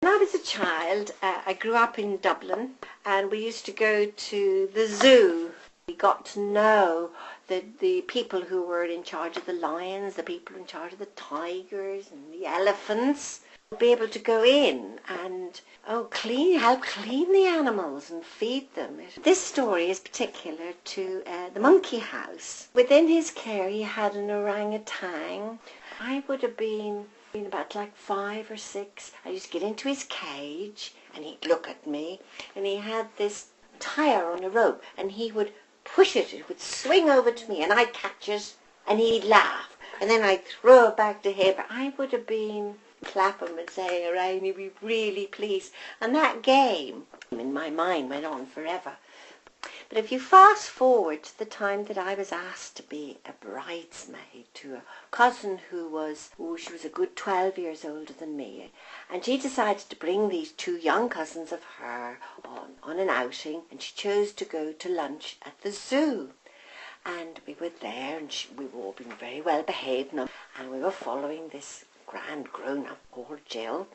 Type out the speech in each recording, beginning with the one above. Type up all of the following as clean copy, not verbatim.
When I was a child, I grew up in Dublin, and we used to go to the zoo. We got to know the people who were in charge of the lions, the people in charge of the tigers and the elephants. Be able to go in and help clean the animals and feed them. This story is particular to the monkey house. Within his care he had an orangutan. I would have been about like 5 or 6. I used to get into his cage and he'd look at me, and he had this tire on a rope and he would push it would swing over to me and I'd catch it and he'd laugh and then I'd throw it back to him. I would have been clap him and say, "Hooray, he'd be really pleased." And that game in my mind went on forever. But if you fast forward to the time that I was asked to be a bridesmaid to a cousin she was a good 12 years older than me, and she decided to bring these 2 young cousins of her on an outing, and she chose to go to lunch at the zoo. And we were there, and we were all being very well behaved, and we were following this grand grown-up called Jill,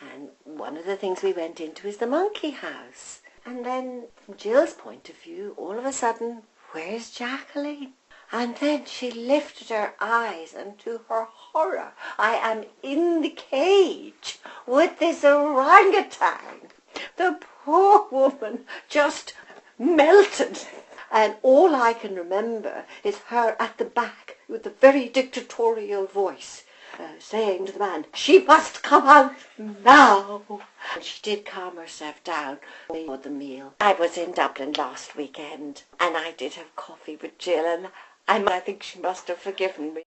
and one of the things we went into is the monkey house. And then, from Jill's point of view, all of a sudden, where's Jacqueline? And then she lifted her eyes, and to her horror, I am in the cage with this orangutan. The poor woman just melted. And all I can remember is her at the back with a very dictatorial voice, saying to the man, "She must come out now." And she did calm herself down for the meal. I was in Dublin last weekend and I did have coffee with Jill, and I think she must have forgiven me.